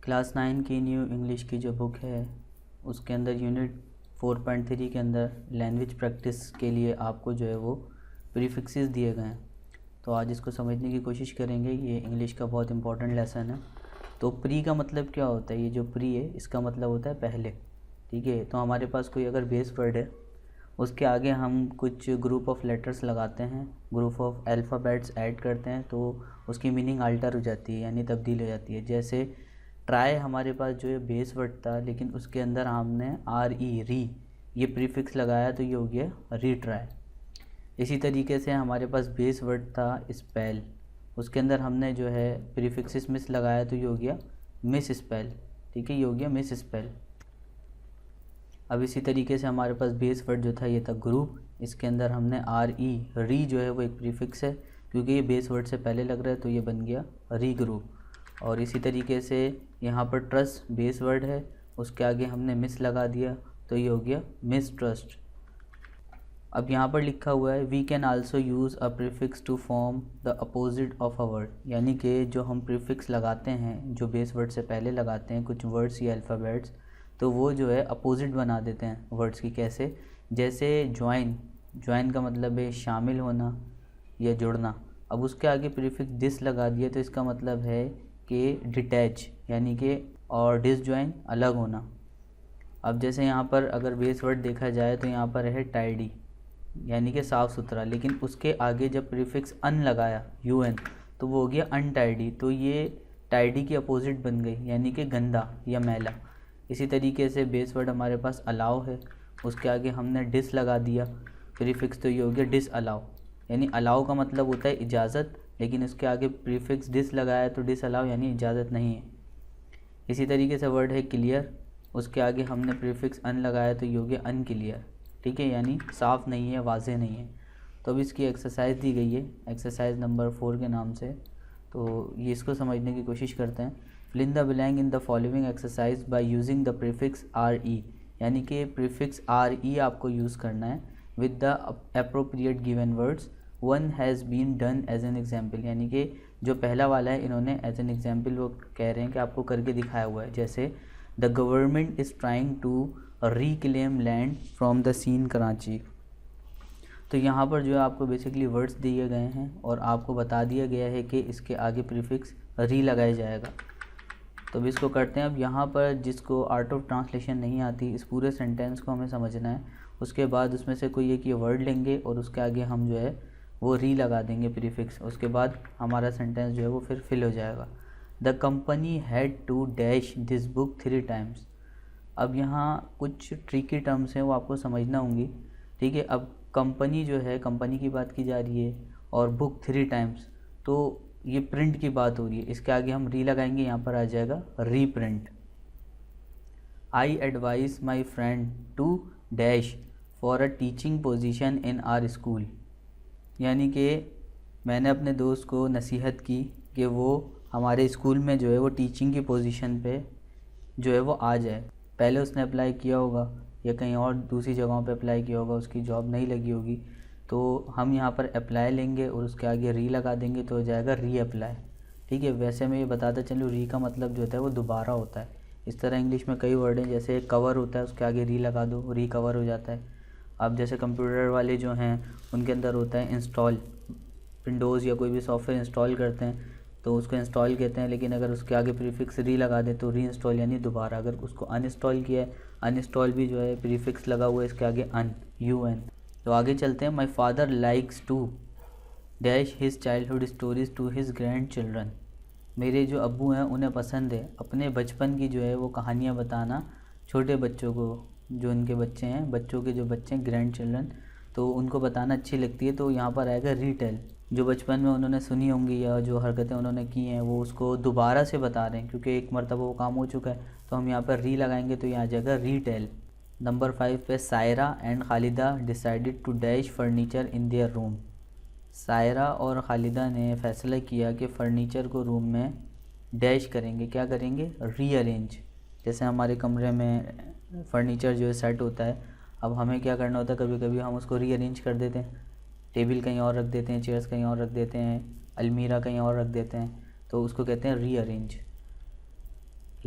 Class 9 की new English की जो बुक है उसके अंदर यूनिट 4.3 के अंदर लैंग्वेज प्रैक्टिस के लिए आपको जो है वो प्रीफिक्सेस दिए गए हैं। तो आज इसको समझने की कोशिश करेंगे। ये इंग्लिश का बहुत इंपॉर्टेंट लेसन है। तो प्री का मतलब क्या होता है? ये जो प्री है इसका मतलब होता है पहले। ठीक है, तो हमारे पास कोई अगर बेस वर्ड है उसके आगे हम कुछ ग्रुप ऑफ लेटर्स लगाते हैं, ग्रुप ऑफ अल्फ़ाबेट्स ऐड करते हैं, तो उसकी मीनिंग अल्टर हो जाती है यानी तब्दील हो जाती है। जैसे ट्राई हमारे पास जो है बेस वर्ड था, लेकिन उसके अंदर हमने री ये प्रीफिक्स लगाया तो ये हो गया री ट्राई। इसी तरीके से हमारे पास बेस वर्ड था स्पेल, उसके अंदर हमने जो है प्रीफिक्सिस मिस लगाया तो ये हो गया मिस स्पेल। ठीक है, ये हो गया मिस स्पेल। अब इसी तरीके से हमारे पास बेस वर्ड जो था ये था ग्रुप, इसके अंदर हमने री जो है वो एक प्रीफिक्स है क्योंकि ये बेस वर्ड से पहले लग रहा है तो ये बन गया री ग्रुप। और इसी तरीके से यहाँ पर ट्रस्ट बेस वर्ड है, उसके आगे हमने मिस लगा दिया तो ये हो गया मिस ट्रस्ट। अब यहाँ पर लिखा हुआ है we can also use a prefix to form the opposite of a word, यानी कि जो हम प्रीफिक्स लगाते हैं जो बेस वर्ड से पहले लगाते हैं कुछ वर्ड्स या अल्फ़ाबेट्स, तो वो जो है अपोजिट बना देते हैं वर्ड्स की। कैसे? जैसे ज्वाइन का मतलब है शामिल होना या जुड़ना। अब उसके आगे प्रीफिक्स डिस लगा दिया तो इसका मतलब है कि डिटैच यानी कि, और डिसजॉइन अलग होना। अब जैसे यहाँ पर अगर बेस वर्ड देखा जाए तो यहाँ पर है टाइडी यानी कि साफ़ सुथरा, लेकिन उसके आगे जब प्रीफिक्स अन लगाया तो वो हो गया अनटाइडी, तो ये टाइडी की अपोजिट बन गई यानी कि गंदा या मैला। इसी तरीके से बेस वर्ड हमारे पास अलाउ है, उसके आगे हमने डिस लगा दिया प्रीफिक्स तो ये हो गया डिस अलाउ, यानी अलाउ का मतलब होता है इजाज़त, लेकिन उसके आगे प्रीफिक्स डिस लगाया तो डिस अलाउ यानी इजाज़त नहीं है। इसी तरीके से वर्ड है क्लियर, उसके आगे हमने प्रीफिक्स अन लगाया तो ये हो गया अनक्लियर। ठीक है, यानी साफ़ नहीं है, वाज़ेह नहीं है। तो अब इसकी एक्सरसाइज दी गई है, एक्सरसाइज नंबर 4 के नाम से। तो ये इसको समझने की कोशिश करते हैं। Fill in the blank in the following exercise by using the prefix यानी कि प्रीफिक्स आपको यूज़ करना है with the appropriate given words. One has been done as an example, यानी कि जो पहला वाला है इन्होंने एज एन एग्जाम्पल वो कह रहे हैं कि आपको करके दिखाया हुआ है। जैसे the government is trying to reclaim land from the sea Karachi. तो यहाँ पर जो है आपको बेसिकली वर्ड्स दिए गए हैं और आपको बता दिया गया है कि इसके आगे प्रीफिक्स री लगाया जाएगा। तो अब इसको करते हैं। अब यहाँ पर जिसको आर्ट ऑफ ट्रांसलेशन नहीं आती, इस पूरे सेंटेंस को हमें समझना है। उसके बाद उसमें से कोई एक ये वर्ड लेंगे और उसके आगे हम जो है वो री लगा देंगे प्रीफिक्स, उसके बाद हमारा सेंटेंस जो है वो फिर फिल हो जाएगा। The company had to dash this book 3 times. अब यहाँ कुछ ट्रिकी टर्म्स हैं वो आपको समझना होंगी। ठीक है, अब कंपनी जो है, कंपनी की बात की जा रही है और बुक 3 टाइम्स, तो ये प्रिंट की बात हो रही है। इसके आगे हम री लगाएंगे, यहाँ पर आ जाएगा reprint. I advise my friend to dash for a teaching position in our school, यानी कि मैंने अपने दोस्त को नसीहत की कि वो हमारे स्कूल में जो है वो टीचिंग की पोजीशन पे जो है वो आ जाए। पहले उसने अप्लाई किया होगा या कहीं और दूसरी जगहों पे अप्लाई किया होगा, उसकी जॉब नहीं लगी होगी, तो हम यहाँ पर अप्लाई लेंगे और उसके आगे री लगा देंगे तो हो जाएगा री अप्लाई। ठीक है, वैसे मैं ये बताता चलूँ री का मतलब जो होता है वो दोबारा होता है। इस तरह इंग्लिश में कई वर्ड हैं, जैसे कवर होता है उसके आगे री लगा दो री कवर हो जाता है। अब जैसे कंप्यूटर वाले जो हैं उनके अंदर होता है इंस्टॉल, विंडोज़ या कोई भी सॉफ्टवेयर इंस्टॉल करते हैं तो उसको इंस्टॉल कहते हैं, लेकिन अगर उसके आगे प्रीफिक्स री लगा दे तो री इंस्टॉल यानी दोबारा। अगर उसको अनइंस्टॉल किया है, अनइंस्टॉल भी जो है प्रीफिक्स लगा हुआ है इसके आगे UN। तो आगे चलते हैं। My father likes to dash his childhood stories to his grandchildren. मेरे जो अब्बू हैं उन्हें पसंद है अपने बचपन की जो है वो कहानियाँ बताना छोटे बच्चों को, जो उनके बच्चे हैं, बच्चों के जो बच्चे हैं ग्रैंड चिल्ड्रन, तो उनको बताना अच्छी लगती है। तो यहाँ पर आएगा रीटेल, जो बचपन में उन्होंने सुनी होंगी या जो हरकतें उन्होंने की हैं वो उसको दोबारा से बता रहे हैं क्योंकि एक मरतबा वो काम हो चुका है, तो हम यहाँ पर री लगाएंगे तो यहाँ आ जाएगा रीटेल। नंबर 5 पे Saira and Khalida decided to dash furniture in their room. Saira और खालिदा ने फ़ैसला किया कि फ़र्नीचर को रूम में डैश करेंगे, क्या करेंगे? रीअरेंज। जैसे हमारे कमरे में फ़र्नीचर जो है सेट होता है, अब हमें क्या करना होता है, कभी कभी हम उसको रीअरेंज कर देते हैं, टेबल कहीं और रख देते हैं, चेयर्स कहीं और रख देते हैं, अलमीरा कहीं और रख देते हैं, तो उसको कहते हैं रीअरेंज।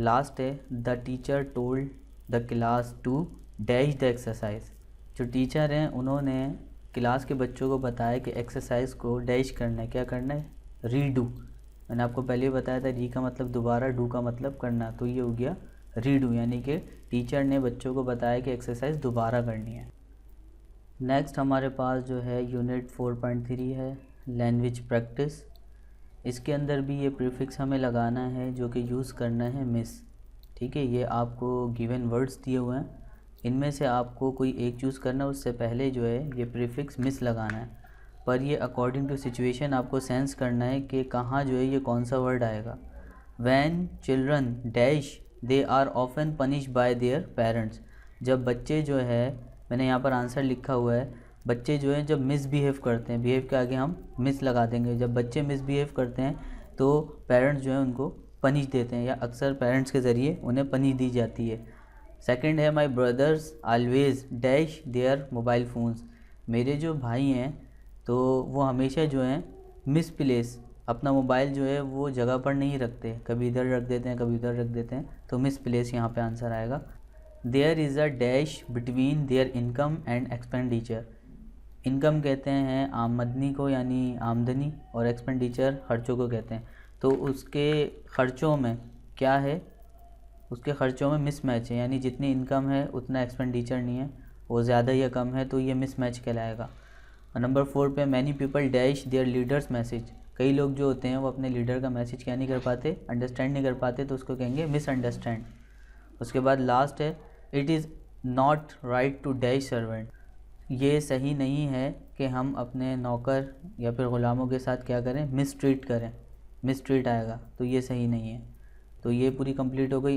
लास्ट है the teacher told the class to dash the exercise. जो टीचर हैं उन्होंने क्लास के बच्चों को बताया कि एक्सरसाइज को डैश करना है, क्या करना है, रीडू। मैंने आपको पहले ही बताया था री का मतलब दोबारा, डू का मतलब करना, तो ये हो गया रीडू, यानी कि टीचर ने बच्चों को बताया कि एक्सरसाइज दोबारा करनी है। नेक्स्ट हमारे पास जो है यूनिट 4.3 है लैंग्वेज प्रैक्टिस। इसके अंदर भी ये प्रीफिक्स हमें लगाना है जो कि यूज़ करना है मिस। ठीक है, ये आपको गिवन वर्ड्स दिए हुए हैं, इनमें से आपको कोई एक चूज़ करना है, उससे पहले जो है ये प्रीफिक्स मिस लगाना है। पर ये अकॉर्डिंग टू सिचुएशन आपको सेंस करना है कि कहाँ जो है ये कौन सा वर्ड आएगा। When children dash they are often punish by their parents. जब बच्चे जो है, मैंने यहाँ पर आंसर लिखा हुआ है, बच्चे जो हैं जब मिसबिहेव करते हैं, बिहेव के आगे हम मिस लगा देंगे, जब बच्चे मिसबिहेव करते हैं तो पेरेंट्स जो है उनको पनिश देते हैं, या अक्सर पेरेंट्स के ज़रिए उन्हें पनिश दी जाती है। सेकंड है my brothers always dash there mobile phones. मेरे जो भाई हैं तो वो हमेशा जो हैं मिसप्लेस, अपना मोबाइल जो है वो जगह पर नहीं रखते, कभी इधर रख देते हैं कभी उधर रख देते हैं, तो मिसप्लेस यहाँ पे आंसर आएगा। There is a dash between their income and expenditure. Income कहते हैं आमदनी को यानी आमदनी, और एक्सपेंडिचर खर्चों को कहते हैं। तो उसके खर्चों में क्या है, उसके खर्चों में मिसमैच है, यानी जितनी इनकम है उतना एक्सपेंडिचर नहीं है, वो ज़्यादा या कम है, तो ये मिसमैच कहलाएगा। और नंबर 4 पे many people dash there leaders message. कई लोग जो होते हैं वो अपने लीडर का मैसेज क्या नहीं कर पाते, अंडरस्टैंड नहीं कर पाते, तो उसको कहेंगे मिसअंडरस्टैंड। उसके बाद लास्ट है it is not right to dash servant. ये सही नहीं है कि हम अपने नौकर या फिर ग़ुलामों के साथ क्या करें, मिसट्रीट करें, मिसट्रीट आएगा, तो ये सही नहीं है। तो ये पूरी कंप्लीट हो गई।